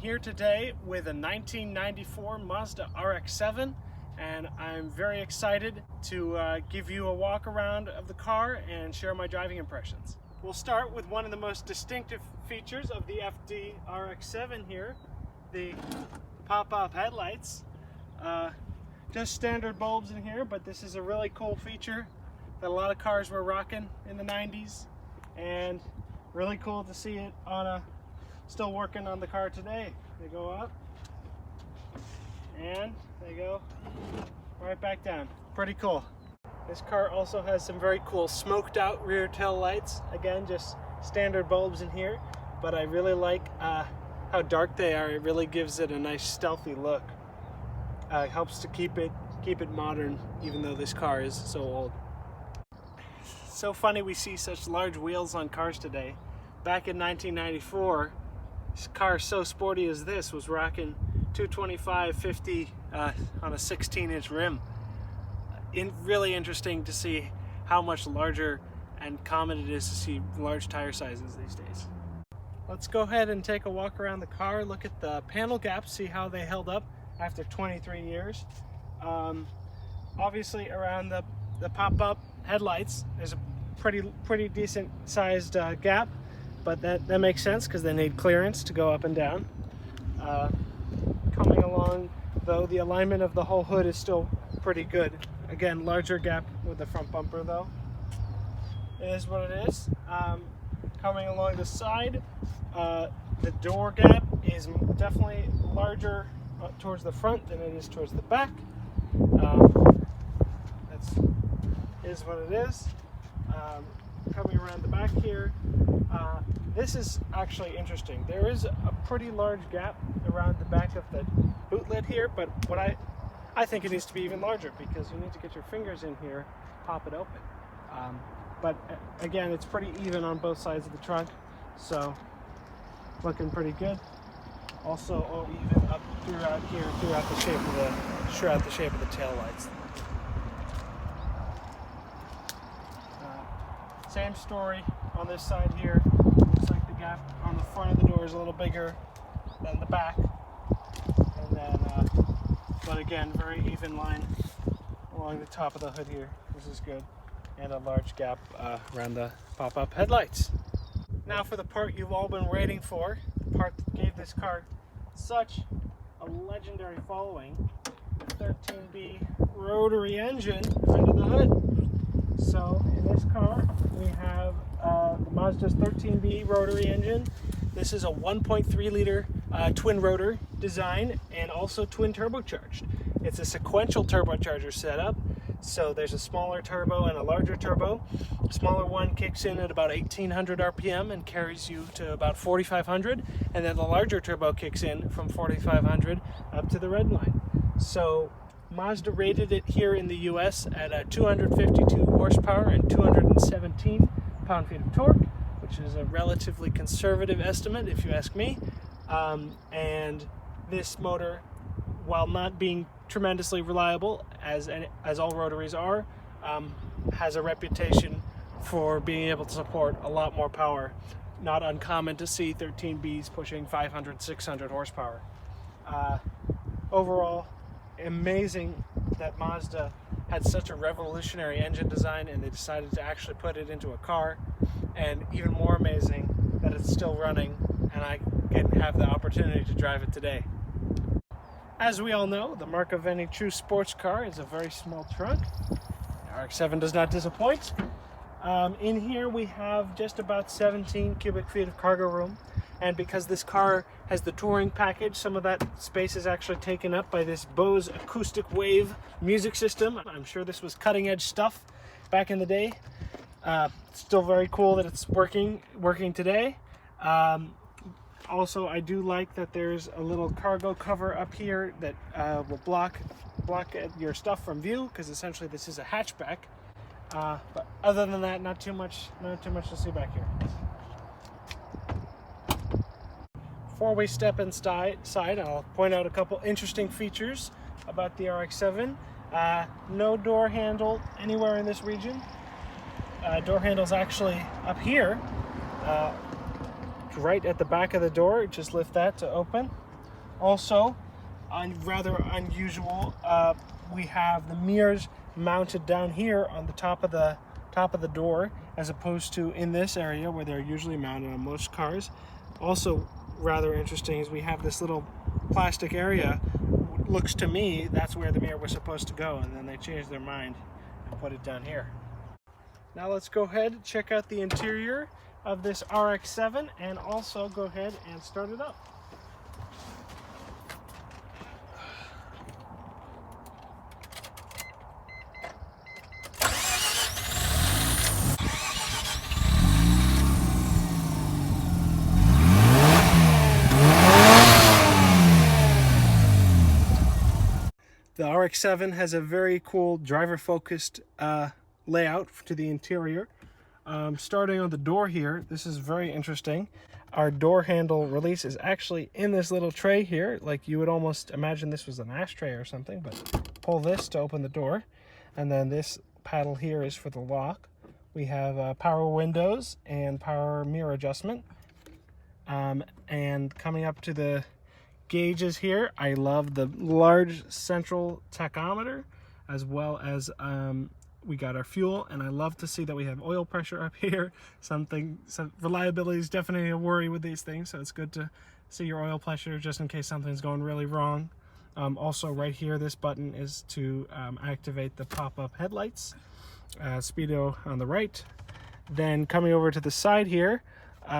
here today with a 1994 Mazda RX-7, and I'm very excited to give you a walk around of the car and share my driving impressions. We'll start with one of the most distinctive features of the FD RX-7 here, the pop-up headlights. Just standard bulbs in here, but this is a really cool feature that a lot of cars were rocking in the 90s, and really cool to see it on still working on the car today. They go up and they go right back down. Pretty cool. This car also has some very cool smoked out rear tail lights. Again, just standard bulbs in here, but I really like how dark they are. It really gives it a nice stealthy look. It helps to keep it modern, even though this car is so old. So funny we see such large wheels on cars today. Back in 1994, this car so sporty as this was rocking 225/50 on a 16-inch rim. Really interesting to see how much larger and common it is to see large tire sizes these days. Let's go ahead and take a walk around the car, look at the panel gaps, see how they held up after 23 years. Obviously around the pop-up headlights, there's a pretty decent sized gap, but that makes sense because they need clearance to go up and down. Coming along though, the alignment of the whole hood is still pretty good. Again, larger gap with the front bumper though. It is what it is. Coming along the side, the door gap is definitely larger towards the front than it is towards the back. Is what it is. Coming around the back here, this is actually interesting. There is a pretty large gap around the back of the boot lid here, but what I think it needs to be even larger because you need to get your fingers in here, pop it open. But again, it's pretty even on both sides of the trunk, so looking pretty good. Also all even up throughout here, throughout the shape of the tail lights. Same story on this side here. Looks like the gap on the front of the door is a little bigger than the back, and then but again, very even line along the top of the hood here. This is good, and a large gap around the pop-up headlights. Now for the part you've all been waiting for, the part that gave this car such a legendary following, the 13B rotary engine under the hood. So in this car we have the Mazda's 13B rotary engine. This is a 1.3 liter twin rotor design and also twin turbocharged. It's a sequential turbocharger setup. So there's a smaller turbo and a larger turbo. The smaller one kicks in at about 1800 RPM and carries you to about 4500, and then the larger turbo kicks in from 4500 up to the red line. So Mazda rated it here in the US at 252 horsepower and 217 pound-feet of torque, which is a relatively conservative estimate if you ask me. And this motor, while not being tremendously reliable, as all rotaries are, has a reputation for being able to support a lot more power. Not uncommon to see 13Bs pushing 500, 600 horsepower. Overall, amazing that Mazda had such a revolutionary engine design and they decided to actually put it into a car, and even more amazing that it's still running and I can have the opportunity to drive it today. As we all know, the mark of any true sports car is a very small trunk. The RX-7 does not disappoint. In here we have just about 17 cubic feet of cargo room, and because this car has the touring package, some of that space is actually taken up by this Bose acoustic wave music system. I'm sure this was cutting edge stuff back in the day. Still very cool that it's working today. Also, I do like that there's a little cargo cover up here that will block your stuff from view, because essentially this is a hatchback. But other than that, not too much to see back here. Before we step inside, I'll point out a couple interesting features about the RX-7. No door handle anywhere in this region. Door handle's actually up here, right at the back of the door. Just lift that to open. Also, rather unusual, we have the mirrors mounted down here on the top of the door, as opposed to in this area where they're usually mounted on most cars. Also rather interesting is we have this little plastic area. Looks to me that's where the mirror was supposed to go, and then they changed their mind and put it down here. Now let's go ahead and check out the interior of this RX-7 and also go ahead and start it up. The RX-7 has a very cool driver-focused layout to the interior. Starting on the door here, this is very interesting. Our door handle release is actually in this little tray here. Like, you would almost imagine this was an ashtray or something, but pull this to open the door. And then this paddle here is for the lock. We have power windows and power mirror adjustment. And coming up to the gauges here, I love the large central tachometer, as well as we got our fuel, and I love to see that we have oil pressure up here. Some reliability is definitely a worry with these things, so it's good to see your oil pressure just in case something's going really wrong. Also right here, this button is to activate the pop-up headlights. Speedo on the right. Then coming over to the side here,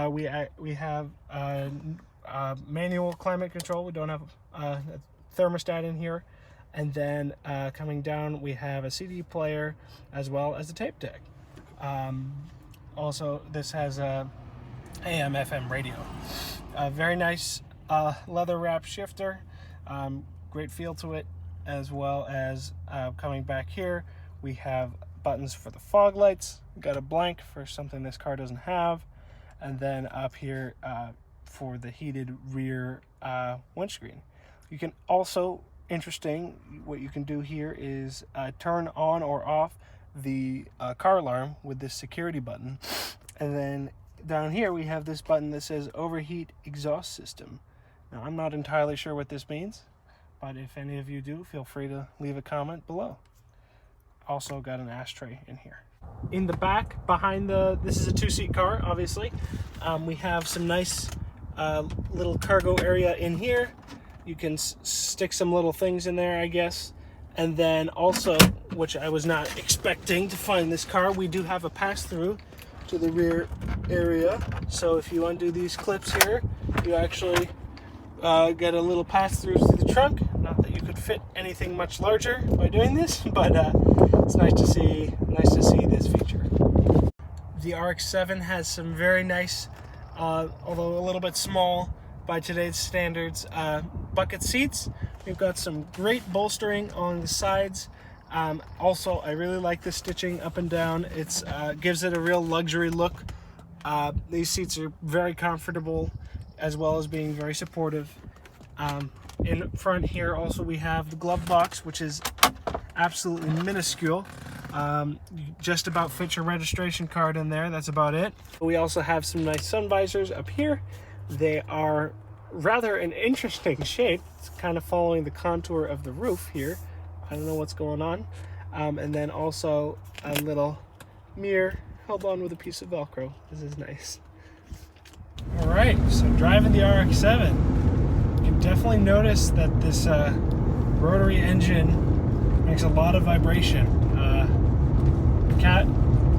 we have manual climate control. We don't have a thermostat in here. And then coming down, we have a CD player as well as a tape deck. Also, this has a AM/FM radio. Very nice leather wrap shifter. Great feel to it, as well as coming back here, we have buttons for the fog lights. We got a blank for something this car doesn't have. And then up here, for the heated rear windscreen. You can also, interesting, what you can do here is turn on or off the car alarm with this security button. And then down here we have this button that says overheat exhaust system. Now, I'm not entirely sure what this means, but if any of you do, feel free to leave a comment below. Also got an ashtray in here. In the back, behind this is a two-seat car, obviously. We have some nice little cargo area in here. You can stick some little things in there, I guess. And then also, which I was not expecting to find this car, we do have a pass-through to the rear area. So if you undo these clips here, you actually get a little pass-through to the trunk. Not that you could fit anything much larger by doing this, but it's nice to see this feature. The RX-7 has some very nice, although a little bit small by today's standards, bucket seats. We've got some great bolstering on the sides. Also, I really like the stitching up and down. It gives it a real luxury look. These seats are very comfortable, as well as being very supportive. In front here also we have the glove box, which is absolutely minuscule. Just about fit your registration card in there. That's about it. We also have some nice sun visors up here. They are rather an interesting shape. It's kind of following the contour of the roof here. I don't know what's going on. And then also a little mirror held on with a piece of Velcro. This is nice. All right, so driving the RX-7, you can definitely notice that this rotary engine makes a lot of vibration.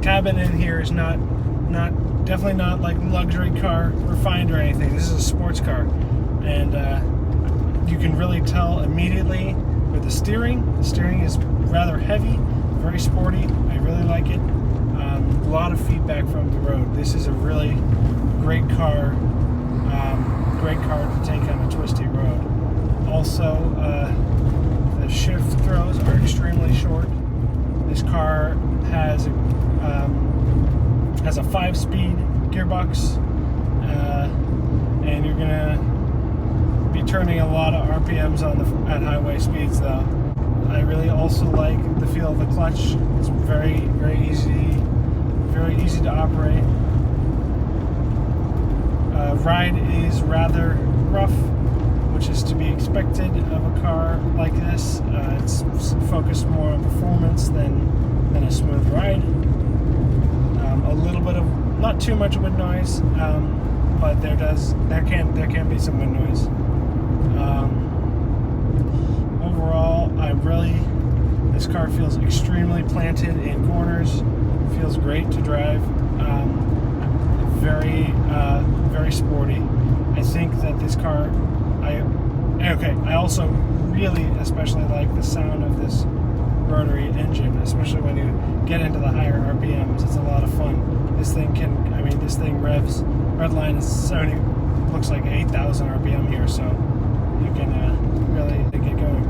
Cabin in here is definitely not like luxury car refined or anything. This is a sports car, and you can really tell immediately with the steering. The steering is rather heavy, very sporty. I really like it. A lot of feedback from the road. This is a really great car to take on a twisty road. Also, the shift throws are extremely short. This car has a 5-speed gearbox, and you're gonna be turning a lot of RPMs at highway speeds, though. I really also like the feel of the clutch. It's very easy to operate. Ride is rather rough. which is to be expected of a car like this. It's focused more on performance than a smooth ride. A little bit of, not too much wind noise, but there can be some wind noise. Overall, this car feels extremely planted in corners. Feels great to drive. Very sporty. I think that this car, I also really especially like the sound of this rotary engine, especially when you get into the higher RPMs. It's a lot of fun. This thing revs, redline is 70, looks like 8,000 RPM here, so you can really get going.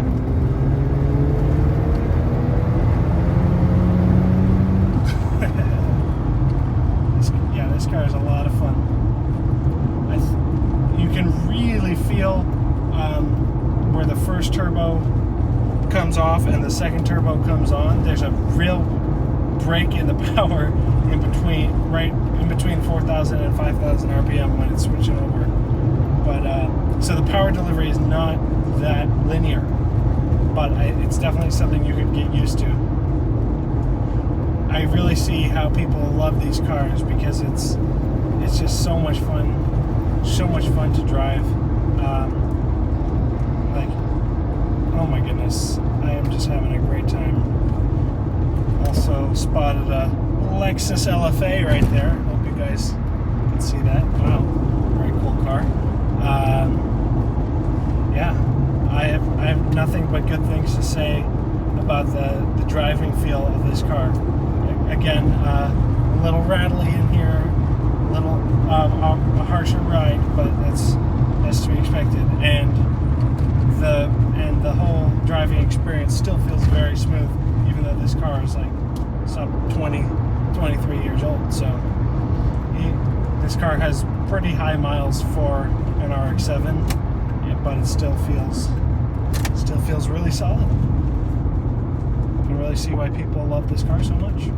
This car is a lot of fun. You can really feel where the first turbo comes off and the second turbo comes on. There's a real break in the power in between 4,000 and 5,000 RPM when it's switching over. But so the power delivery is not that linear, but it's definitely something you could get used to. I really see how people love these cars because it's just so much fun to drive. Oh my goodness, I am just having a great time. Also spotted a Lexus LFA right there. Hope you guys can see that. Wow, very cool car. Yeah, I have nothing but good things to say about the driving feel of this car. Again, a little rattly in here, a little a harsher ride, but that's to be expected. And the whole driving experience still feels very smooth, even though this car is like some 23 years old. So this car has pretty high miles for an RX-7, but it still feels really solid. I can really see why people love this car so much.